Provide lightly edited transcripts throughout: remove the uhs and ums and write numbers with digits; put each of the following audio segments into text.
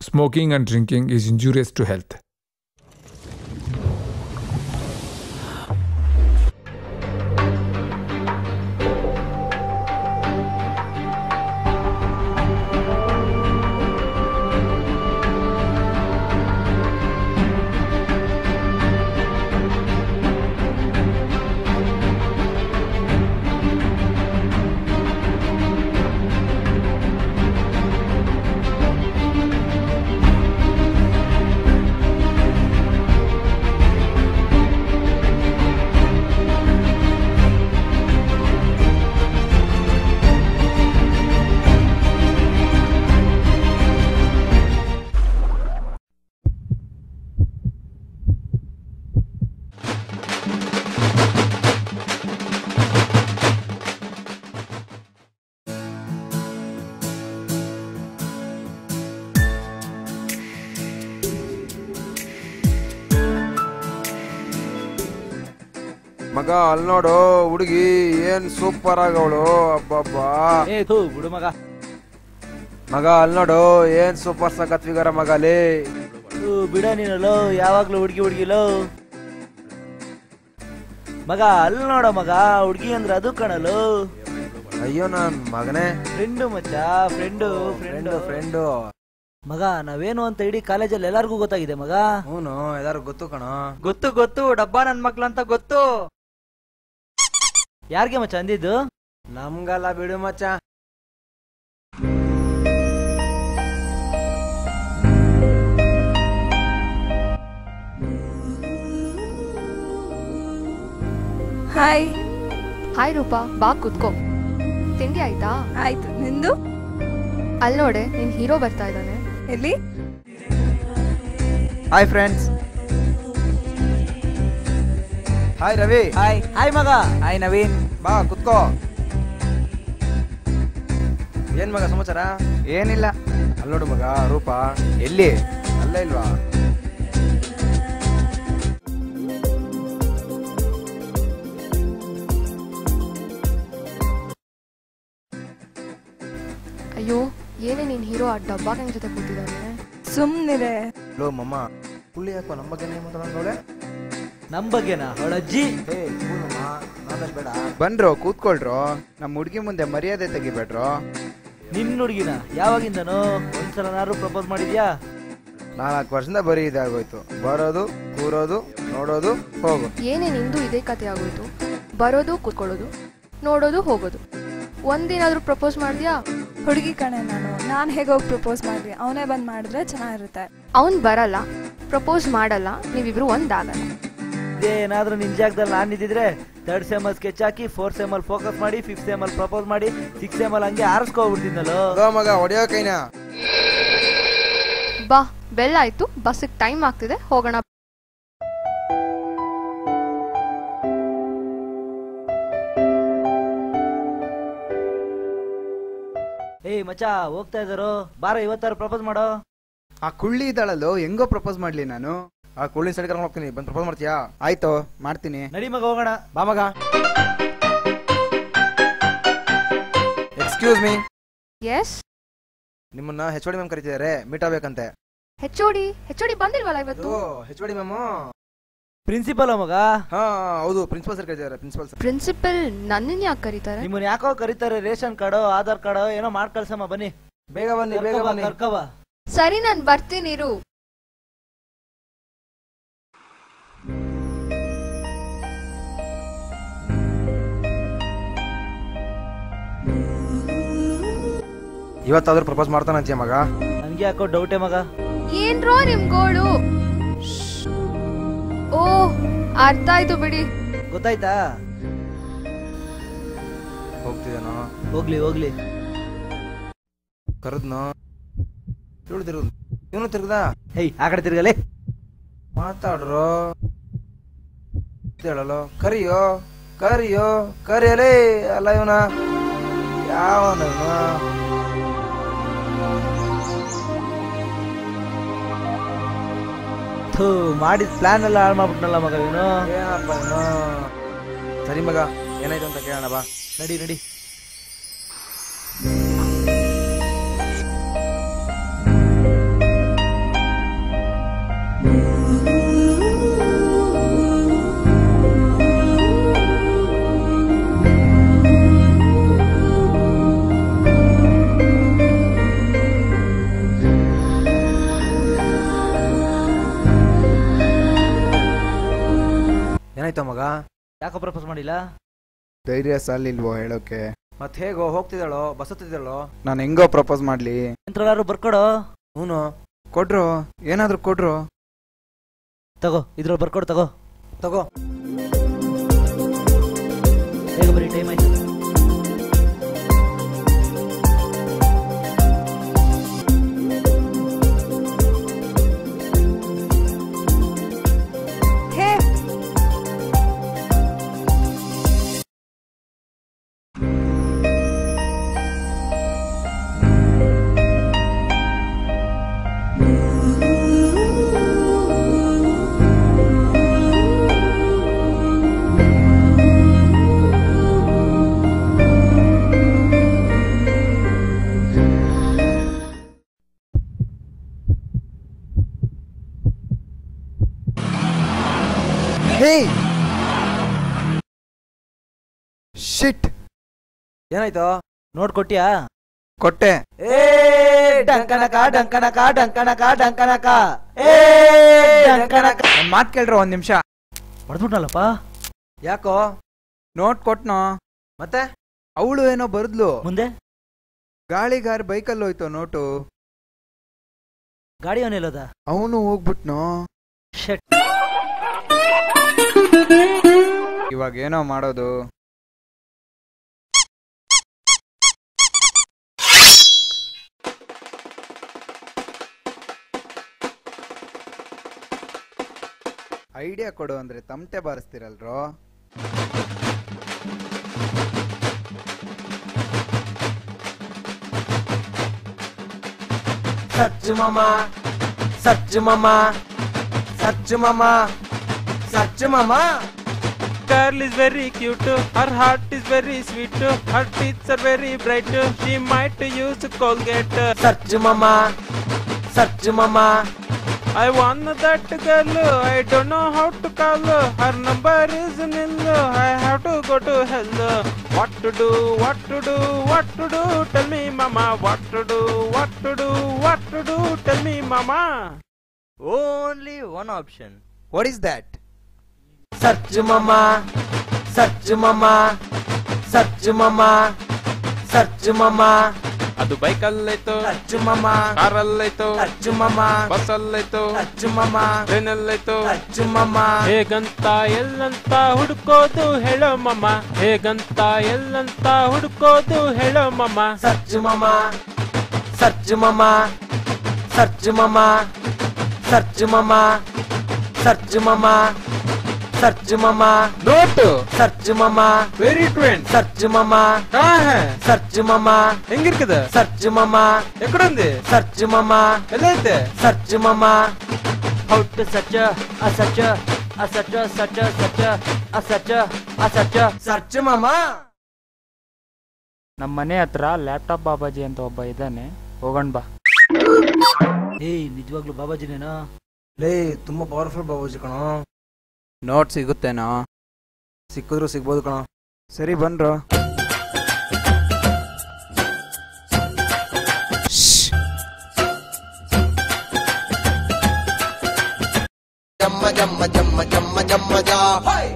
Smoking and drinking is injurious to health. ಮಗ ಅಲ್ಲಿ ನೋಡು ಹುಡುಗಿ ಏನ್ ಸೂಪರ್ ಆಗವಳು. ಅಬ್ಬಬ್ಬಾ ಬಿಡು ಮಗ. ಮಗ ಅಲ್ಲಿ ನೋಡು ಏನ್ ಸೂಪರ್ ಸಖತ್ ಫಿಗರ ಮಗಲೇ. ಬಿಡ ನೀನಲ್ಲೋ ಯಾವಾಗ್ಲೂ ಹುಡುಗಿಲೋ ಮಗ. ಅಲ್ಲಿ ನೋಡ ಮಗ ಹುಡುಗಿ ಅಂದ್ರೆ ಅದು ಕಣಲು. ಅಯ್ಯೋ ನನ್ ಮಗನೇ ಫ್ರೆಂಡು ಮಚ್ಚ, ಫ್ರೆಂಡು ಮಗ. ನಾವೇನು ಅಂತ ಇಡೀ ಕಾಲೇಜಲ್ಲಿ ಎಲ್ಲಾರ್ಗು ಗೊತ್ತಾಗಿದೆ ಮಗ. ಹೂನು ಎಲ್ಲಾರು ಗೊತ್ತು ಕಣ. ಗೊತ್ತು ಡಬ್ಬಾ ನನ್ ಮಕ್ಳು ಅಂತ ಗೊತ್ತು. ಯಾರಿಗೆ ಮಚ್ಚ ಅಂದಿದ್ದು? ನಮ್ಗಲ್ಲ ಬಿಡು ಮಚ್ಚ. ಹಾಯ್ ರೂಪಾ, ಬಾ ಕುತ್ಕೋ. ತಿಂಡಿ ಆಯ್ತಾ? ಆಯ್ತು, ನಿಂದು? ಅಲ್ಲಿ ನೋಡೆ ನಿನ್ ಹೀರೋ ಬರ್ತಾ ಇದ್ದಾನೆ. ಎಲ್ಲಿ? Hi friends. Hi Ravi. Hi ಮಗ. ಹಾಯ್ ನವೀನ್. ಬಾ ಕುತ್ಕೋ. ಏನ್ ಮಗ ಸಮಾಚಾರ? ಏನಿಲ್ಲ. ಅಲ್ಲೋಡು ಮಗ ರೂಪ. ಎಲ್ಲಿ? ಅಲ್ಲೇ ಇಲ್ವಾ? ಅಯ್ಯೋ ಏನೇ ನಿನ್ ಹೀರೋ ಆ ಡಬ್ಬಾ ಗಂಗ್ ಜೊತೆ ಕೂತಿದ್ದಾನೆ. ಸುಮ್ನಿರೆ. ಲೋ ಮಮ್ಮ, ಪುಳ್ಳಿ ಹಾಕೋ ನಮ್ಮ ಬಗ್ಗೆ ಮಾತಾಡೋಣ. ನಮ್ ಬಗ್ಗೆನಾ? ಅವಳಜ್ಜಿ. ಬೇಡ. ಬನ್ರೋ ಕೂತ್ಕೊಳ್ರೋ. ನಮ್ಮ ಹುಡುಗಿ ಮುಂದೆ ಮರ್ಯಾದೆ ತೆಗಿಬೇಡ್ರೋ. ನಿನ್ನ ಹುಡುಗಿನ ಯಾವಾಗಿಂದನೋ ಒಂದ್ಸಲನಾರು ಪ್ರಪೋಸ್ ಮಾಡಿದ್ಯಾ? 4 ವರ್ಷದಿಂದ ಬರೀ ಇದಾಗೋಯ್ತು. ಬರೋದು, ಕೂರೋದು, ನೋಡೋದು, ಹೋಗು. ಏನೇ ನಿಂದು ಇದೇ ಕತೆ ಆಗೋಯ್ತು. ಬರೋದು, ಕೂತ್ಕೊಳ್ಳೋದು, ನೋಡೋದು, ಹೋಗೋದು. ಒಂದಿನಾದ್ರೂ ಪ್ರಪೋಸ್ ಮಾಡಿದ್ಯಾ? ಹುಡುಗಿ ಕಣೆ ನಾನು ಹೇಗೋಗಿ ಪ್ರಪೋಸ್ ಮಾಡ್ಲಿ? ಅವನೇ ಬಂದ್ ಮಾಡಿದ್ರೆ ಚೆನ್ನಾಗಿರುತ್ತೆ. ಅವನ್ ಬರಲ್ಲ, ಪ್ರಪೋಸ್ ಮಾಡಲ್ಲ, ನೀವಿಬ್ರು ಒಂದಾಗಲ್ಲ. ಏನಾದ್ರೂ ನಿನ್ ಜಾಗದಲ್ಲಿ ನಾನು ಇದ್ದಿದ್ರೆ 3rd ಸೆಮ್ ಸ್ಕೆಚ್ ಹಾಕಿ 4th ಸೆಮ್ ಫೋಕಸ್ ಮಾಡಿ 5th ಸೆಮ್ ಪ್ರಪೋಸ್ ಮಾಡಿ 6th ಸೆಮ್ ಹಂಗೆ ಆರಿಸ್ಕೊಬಿಡ್ತಿದ್ನಲ್ಲೋ. ಮಗ ಹೊಡೆಯೋ ಕೈನಾ. ಬಾ, ಬೆಲ್ ಆಯ್ತು, ಬಸ್ಸಿಗೆ ಟೈಮ್ ಆಗ್ತಿದೆ, ಹೋಗೋಣ. ಏಯ್ ಮಚ್ಚ, ಹೋಗ್ತಾ ಇದಾರೋ ಬಾರ, ಇವತ್ತಾರು ಪ್ರಪೋಸ್ ಮಾಡೋ. ಆ ಕುಳ್ಳಿ ಇದ್ದಾಳಲ್ಲೋ, ಹೆಂಗೋ ಪ್ರಪೋಸ್ ಮಾಡ್ಲಿ ನಾನು? ಆ ಕೂಳಿ ಸೈಡ್ ಕರ್ಕೊಂಡು ಹೋಗ್ತೀನಿ, ಬಂದು ಪ್ರಪೋಸ್ ಮಾಡ್ತೀಯಾ? ಆಯ್ತು, ಮಾಡ್ತೀನಿ. ನಡಿ ಮಗ ಹೋಗೋಣ. ಬಾ ಮಗ. Excuse me. ಎಸ್. ನಿಮ್ಮನ್ನ HOD ಮ್ಯಾಮ್ ಕರೀತಿದ್ದಾರೆ, ಮೀಟ್ ಆಗ್ಬೇಕಂತೆ. HOD ಬಂದಿಲ್ವಲ್ಲ ಇವತ್ತು? HOD ಮ್ಯಾಮ್ ಪ್ರಿನ್ಸಿಪಲ್ ಮಗ. ಹಾ ಹೌದು, ಪ್ರಿನ್ಸಿಪಲ್ ಸರ್ ಕರೀತಿದ್ದಾರೆ. ಪ್ರಿನ್ಸಿಪಲ್ ನನ್ನನ್ನ ಯಾಕೆ ಕರೀತಾರೆ? ನಿಮ್ಮನ್ನ ಯಾಕೋ ಕರೀತಾರೆ. ರೇಷನ್ ಕಾರ್ಡೋ ಆಧಾರ್ ಕಾರ್ಡೋ ಏನೋ ಮಾಡ್ ಕಳ್ಸಮ್ಮ. ಬನ್ನಿ, ಬೇಗ ಬನ್ನಿ, ಬೇಗ ಬನ್ನಿ. ಕರ್ಕವ. ಸರಿ, ನಾನು ಬರ್ತೀನಿ ಇರು. ಇವತ್ತಾದ್ರೂ ಪ್ರಪೋಸ್ ಮಾಡ್ತಾನಂತೀಯ ಮಗ? ನನ್ಗೆ ಯಾಕೋ ಡೌಟೇ ಮಗ. ಏನ್ರೋ ನಿಮ್ ಗೋಳು? ಓ, ಅರ್ಥ ಆಯ್ತು ಬಿಡಿ. ಗೊತ್ತಾಯ್ತಾ? ಹೋಗ್ತಿದ್ದೇನೋ. ಹೋಗ್ಲಿ. ಕರದ್ನೋ ತಿರುಗುದು. ಇವನು ತಿರುಗದ. ಹೇಯ್, ಆ ಕಡೆ ತಿರ್ಗಲೇ. ಮಾತಾಡ್ರೋ. ಹೇಳಲು ಕರಿಯಲೇ. ಅಲ್ಲ ಇವನ ಯಾವನ? ಮಾಡಿದ ಪ್ಲಾನ್ ಎಲ್ಲ ಹಾಳು ಮಾಡ್ಬಿಟ್ನಲ್ಲ ಮಗ ಇವನು. ಏನಪ್ಪ ಇವನು? ಸರಿ ಮಗ, ಏನಾಯ್ತು ಅಂತ ಕೇಳೋಣ ಬಾ. ನಡಿ. ಏನಾಯ್ತು ಮಗ? ಯಾಕೋ ಪ್ರಪೋಸ್ ಮಾಡಿಲ್ಲ? ಧೈರ್ಯ ಸಾಲಿಲ್ವೋ ಹೇಳೋಕೆ? ಮತ್ ಹೇಗೋ ಹೋಗ್ತಿದ್ದಾಳೋ ಬಸ್ ಹತ್ತಿದ್ದಾಳೋ? ನಾನು ಹೆಂಗೋ ಪ್ರಪೋಸ್ ಮಾಡ್ಲಿ? ಎಂತ್ರಾರು ಬರ್ಕೊಡು. ಹ್ಞೂ ಕೊಡ್ರು, ಏನಾದ್ರು ಕೊಡ್ರು. ತಗೋ, ಇದ್ರಲ್ಲಿ ಬರ್ಕೊಡು. ತಗೋ ತಗೋ. ಬೇಗ ಬರೀ, ಟೈಮ್ ಆಯ್ತು. ಹೇ ಹೇ ಶಿಟ್, ಏನಾಯ್ತು? ನೋಡ್ ಕೊಟ್ಟಿಯಾ? ಕೊಟ್ಟೆ. ಏ ಡಂಕನಕ ಡಂಕನಕ ಡಂಕನಕ ಡಂಕನಕ ಏ ಡಂಕನಕ. ಒಂದ್ ಮಾತ್ ಕೇಳ್ರ, ಒಂದ್ ನಿಮಿಷ. ಹೊಡೆದ್ಬಿಟ್ನಲ್ಲಪ್ಪ. ಯಾಕೋ? ನೋಟ್ ಕೊಟ್ನೋ. ಮತ್ತೆ ಅವಳು ಏನೋ ಬರ್ದ್ಲು. ಮುಂದೆ ಗಾಳಿಗಾರ್ ಬೈಕಲ್ಲಿ ಹೋಯ್ತು ನೋಟು. ಗಾಡಿ ಅವನೆಲ್ಲೋದ? ಅವನು ಹೋಗ್ಬಿಟ್ನೋ. ಶಟ್. ಇವಾಗ ಏನೋ ಮಾಡೋದು? ಐಡಿಯಾ ಕೊಡು ಅಂದ್ರೆ ತಮಟೆ ಬಾರಿಸ್ತಿರಲ್ರೋ. ಸಚ್ಚು ಮಾಮ, ಸಚ್ಚು ಮಾಮ, ಸಚ್ಚು ಮಾಮ, ಸಚ್ಚು ಮಾಮ. Girl is very cute, her heart is very sweet, her teeth are very bright, she might use Colgate. Sachu ಮಾಮ, ಸಚ್ಚು ಮಾಮ. I want that girl, I don't know how to call, her number is nil, I have to go to hell. What to do, what to do, what to do, tell me mama, what to do, what to do, what to do, tell me mama. Only one option. What is that? Sachu ಮಾಮ, ಸಚ್ಚು ಮಾಮ, ಸಚ್ಚು ಮಾಮ, ಸಚ್ಚು ಮಾಮ. ಅದು ಬೈಕಲ್ಲೈತು, ಸಚ್ಚು ಮಾಮ, ಕಾರಲ್ಲೈತು, ಸಚ್ಚು ಮಾಮ, ಬಸ್ಸಲ್ಲೈತು, ಸಚ್ಚು ಮಾಮ, ಟ್ರೈನಲ್ಲೈತು. ಸಚ್ಚು ಮಾಮ. ಹೇಗಂತ ಎಲ್ಲಂತ ಹುಡುಕೋದು ಹೇಳೋ ಮಮ್ಮ, ಹೇಗಂತ ಎಲ್ಲಂತ ಹುಡುಕೋದು ಹೇಳೋ ಮಮ್ಮ. ಸಚ್ಚು ಮಾಮ, ಸಚ್ಚು ಮಾಮ, ಸಚ್ಚು ಮಾಮ, ಸಚ್ಚು ಮಾಮ, ಸಚ್ಚು ಮಾಮ, ಸಚ್ಚು ಮಾಮ. ನೋಟು ಸಚ್ಚು ಮಾಮ, ವೆರಿ ಟ್ವೆಂಟ್. ಸಚ್ಚು ಮಾಮ, ಸಚ್ಚು ಮಾಮ, ಹೆಂಗಿರ್ತದ? ಸಚ್ಚು ಮಾಮ, ಎಕ್ಕಡೊಂದಿ ಸಚ್ಚು ಮಾಮ, ಎಲ್ಲೈತೆ? ಸಚ್ಚು ಮಾಮ. Out such a such a such a such a such a such a such a. Sachu ಮಾಮ. ನಮ್ಮ ಮನೆ ಹತ್ರ ಲ್ಯಾಪ್ಟಾಪ್ ಬಾಬಾಜಿ ಅಂತ ಒಬ್ಬ ಇದ್ದಾನೆ, ಹೋಗೋಣ ಬಾ. ಏಯ್ ನಿಜವಾಗ್ಲೂ ಬಾಬಾಜಿನೇನಾ? ಲೇ ತುಂಬಾ ಪವರ್ಫುಲ್ ಬಾಬಾಜಿ ಕಣೋ. ನೋಟ್ ಸಿಗುತ್ತೇನೋ? ಸಿಕ್ಕಿದ್ರು ಸಿಗ್ಬೋದು ಕಣೋ. ಸರಿ ಬನ್ರೋ. ಜಮ್ಮ ಜಮ್ಮ ಜಮ್ಮ ಜಮ್ಮ ಜಮ್ಮ ಜಾ,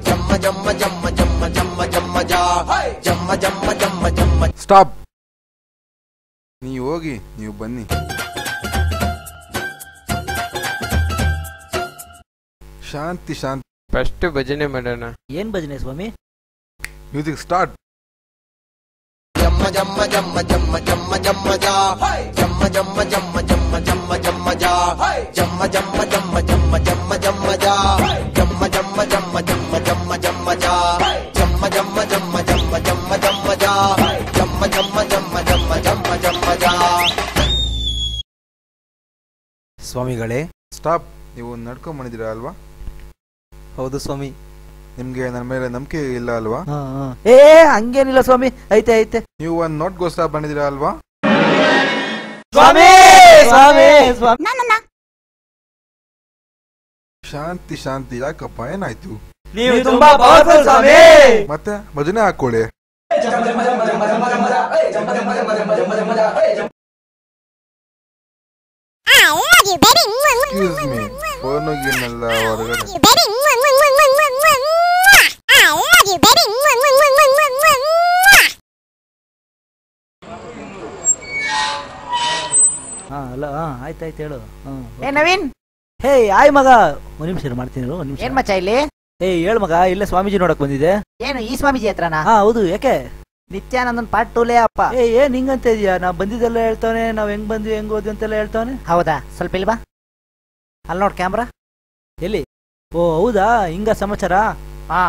ಜಮ್ಮ ಜಮ್ಮ ಜಮ್ಮ ಜಮ್ಮ ಜಮ್ಮ ಜಮ್ಮ ಜಾ, ಜಮ್ಮ ಜಮ್ಮ ಜಮ್ಮ ಜಮ್ಮ. ಸ್ಟಾಪ್. ನೀವು ಹೋಗಿ, ನೀವು ಬನ್ನಿ. ಶಾಂತಿ ಶಾಂತಿ. ಫಸ್ಟ್ ಭಜನೆ ಮಾಡೋಣ. ಏನ್ ಭಜನೆ ಸ್ವಾಮಿ? Music start. ಜಮ್ಮ ಜಮ್ಮ ಜಮ್ಮ ಜಮ್ಮ ಜಮ್ಮ ಜಮ್ಮ ಜಾ, ಜಮ್ಮ ಜಮ್ಮ ಜಮ್ಮ ಜಮ್ಮ ಜಮ್ಮ ಜಮ್ಮ ಜಾ, ಜಮ್ಮ ಜಮ್ಮ ಜಮ್ಮ ಜಮ್ಮ ಜಮ್ಮ ಜಮ್ಮ ಜಾ, ಜಮ್ಮ ಜಮ್ಮ ಜಮ್ಮ ಜಮ್ಮ ಜಮ್ಮ ಜಮ್ಮ ಜಾ, ಜಮ್ಮ ಜಮ್ಮ ಜಮ್ಮ ಜಮ್ಮ ಜಮ್ಮ ಜಮ್ಮ ಜಾ, ಜಮ್ಮ ಜಮ್ಮ ಜಮ್ಮ ಜಮ್ಮ ಜಮ್ಮ ಜಮ್ಮ ಜಾ. ಸ್ವಾಮಿಗಳೇ. ಸ್ಟಾಪ್. ನೀವು ನಡ್ಕೊಂಡ್ ಬಂದಿದ್ದೀರಾ ಅಲ್ವಾ? ಹೌದು ಸ್ವಾಮಿ. ನಿಮ್ಗೆ ನನ್ನ ಮೇಲೆ ನಂಬಿಕೆ ಇಲ್ಲ ಅಲ್ವಾ? ಏ ಹಂಗೇನಿಲ್ಲ ಸ್ವಾಮಿ, ಐತೆ ಐತೆ. ನೀವು ಒಂದ್ ನೋಟ್ಗೋಸ್ಕರ ಬಂದಿದ್ದೀರಾ ಅಲ್ವಾ? ಸ್ವಾಮಿ ಸ್ವಾಮಿ ಸ್ವಾಮಿ. ಶಾಂತಿ ಶಾಂತಿ. ಯಾಕಪ್ಪ, ಏನಾಯ್ತು? ನೀವು ತುಂಬಾ ಪವರ್ಫುಲ್ ಸ್ವಾಮಿ. ಮತ್ತೆ ಭಜನೆ ಹಾಕೊಳ್ಳಿ. ಎಕ್ಸ್ಕ್ಯೂಸ್ ಮೀ, ಫೋನ್ ಹೋಗಿನಲ್ಲ ಹೊರಗಡೆ. ಹಾ ಅಲ್ಲ ಹಾ ಆಯ್ತಾಯ್ತು ಹೇಳು. ಏ ನವೀನ್, ಹೇ ಆಯ್ ಮಗ, ಒಂದ್ ನಿಮಿಷ ಮಾಡ್ತೀನಿ, ಒಂದ್ ನಿಮಿಷ. ಏನ್ ಮಚ್ಚ ಇಲ್ಲಿ? ಏ ಹೇಳ್ ಮಗ, ಇಲ್ಲೇ ಸ್ವಾಮೀಜಿ ನೋಡಕ್ ಬಂದಿದೆ. ಏನು ಈ ಸ್ವಾಮೀಜಿ ಹತ್ರನಾ? ಹಾ ಹೌದು, ಯಾಕೆ? ನಿತ್ಯಾನಂದನ್ ಪಾರ್ಟ್ 2 ಅಪ್ಪ. ಏನ್ ಹಿಂಗಂತ ಇದೀಯಾ? ನಾವ್ ಬಂದಿದ್ದೆಲ್ಲ ಹೇಳ್ತಾನೆ, ನಾವ್ ಹೆಂಗ್ ಬಂದ್ವಿ ಹೆಂಗ್ ಹೋದ್ವಿ ಅಂತೆಲ್ಲ ಹೇಳ್ತಾನೆ. ಹೌದಾ? ಸ್ವಲ್ಪ ಇಲ್ಲಿ ಬಾ, ಅಲ್ಲಿ ನೋಡ್ ಕ್ಯಾಮ್ರಾ. ಎಲ್ಲಿ? ಓ ಹೌದಾ, ಹಿಂಗ ಸಮಾಚಾರ? ಹಾ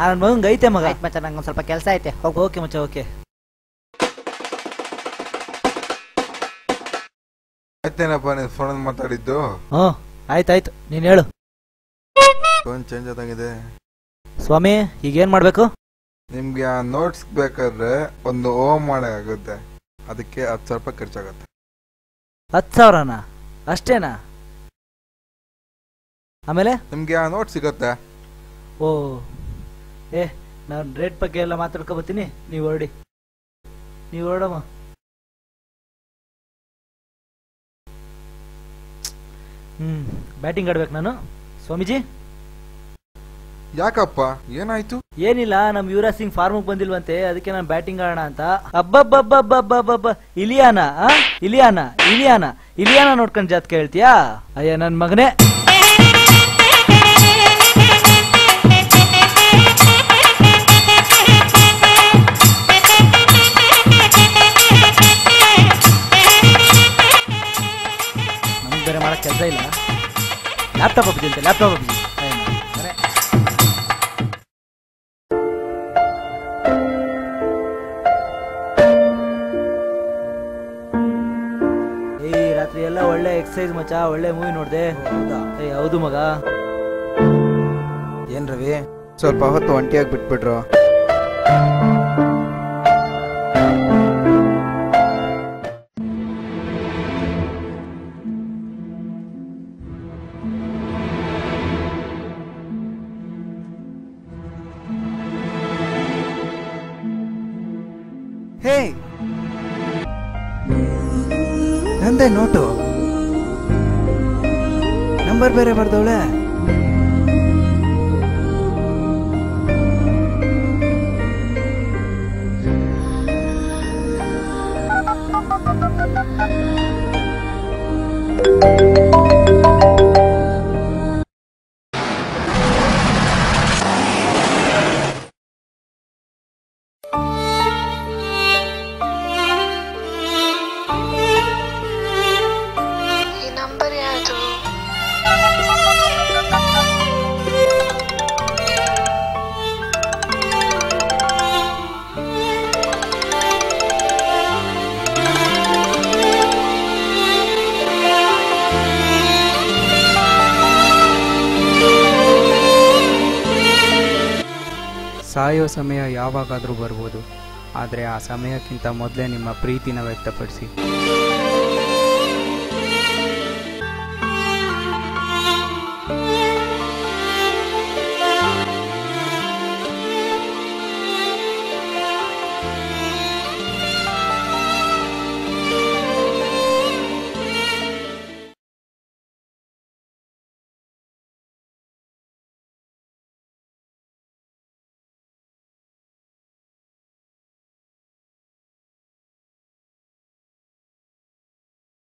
ನನ್ ಮಗಂಗ್ ಐತೆ ಮಗ. ಆಯ್ತು ಮಚ್ಚ, ನಂಗೊಂದ್ ಸ್ವಲ್ಪ ಕೆಲಸ ಐತೆ. ಓಕೆ ಮಚ್ಚ, ಓಕೆ. ಆಯ್ತೇನಪ್ಪ ನೀನ್ ಫೋನ್ ಮಾತಾಡಿದ್ದು? ಹ್ಮ್ ಆಯ್ತಾಯ್ತು, ನೀನ್ ಹೇಳು. ಫೋನ್ ಚೇಂಜ್ ಆದಂಗಿದೆ ಸ್ವಾಮಿ. ಈಗೇನ್ ಮಾಡ್ಬೇಕು? ನಿಮ್ಗೆ ಆ ನೋಟ್ಸ್ ಬೇಕಾದ್ರೆ ಒಂದು ಓಮ್ ಮಾಡಾಗುತ್ತೆ, ಅದಕ್ಕೆ 10,000 ರೂಪಾಯಿ ಖರ್ಚಾಗತ್ತೆ. 10,000ನಾ? ಅಷ್ಟೇನಾ? ಆಮೇಲೆ ನಿಮ್ಗೆ ಆ ನೋಟ್ ಸಿಗತ್ತೆ. ಓ ನಾನು ರೇಟ್ ಬಗ್ಗೆ ಎಲ್ಲ ಮಾತಾಡ್ಕೊ ಬರ್ತೀನಿ, ನೀವು ಹೊರಡಿ, ನೀವು ಹೊರಡಮ್ಮ. ಬ್ಯಾಟಿಂಗ್ ಆಡ್ಬೇಕು ನಾನು. ಸ್ವಾಮೀಜಿ ಯಾಕಪ್ಪ, ಏನಾಯ್ತು? ಏನಿಲ್ಲ, ನಮ್ ಯುವರಾಜ್ ಸಿಂಗ್ ಫಾರ್ಮ್ ಬಂದಿಲ್ವಂತೆ, ಅದಕ್ಕೆ ನಾನು ಬ್ಯಾಟಿಂಗ್ ಆಡೋಣ ಅಂತ. ಅಬ್ಬಬ್ಬಬ್ಬಬ್ಬಬ್ಬ, ಇಲಿಯಾನ ಇಲಿಯಾನ ಇಲಿಯಾನ ಇಲಿಯಾನ ನೋಡ್ಕೊಂಡ್ ಜಾತ್ಕೆ ಹೇಳ್ತೀಯಾ? ಅಯ್ಯ ನನ್ ಮಗನೇ. ನಮ್ಗೆ ಬೇರೆ ಮಾಡಕ್ ಕೆಲಸ ಇಲ್ಲ. ಲ್ಯಾಪ್ಟಾಪ್ ಅಪ್ಪಿದೆ ಅಂತ, ಲ್ಯಾಪ್ಟಾಪ್ ಅಪ್ಪಿದೆ. ರಾತ್ರಿ ಎಲ್ಲ ಒಳ್ಳೆ ಎಕ್ಸರ್ಸೈಸ್ ಮಚ್ಚ, ಒಳ್ಳೆ ಮೂವಿ ನೋಡ್ದೆ. ಹೌದು ಮಗ. ಏನ್ ರವಿ, ಸ್ವಲ್ಪ ಹೊತ್ತು ಒಂಟಿಯಾಗಿ ಬಿಟ್ಬಿಟ್ರು. ಹೇ, ನಂದೇ ನೋಟು, ನಂಬರ್ ಬೇರೆ ಬರ್ದವಳೆ. ಸಾಯೋ ಸಮಯ ಯಾವಾಗಾದರೂ ಬರ್ಬೋದು, ಆದರೆ ಆ ಸಮಯಕ್ಕಿಂತ ಮೊದಲೇ ನಿಮ್ಮ ಪ್ರೀತಿನ ವ್ಯಕ್ತಪಡಿಸಿ.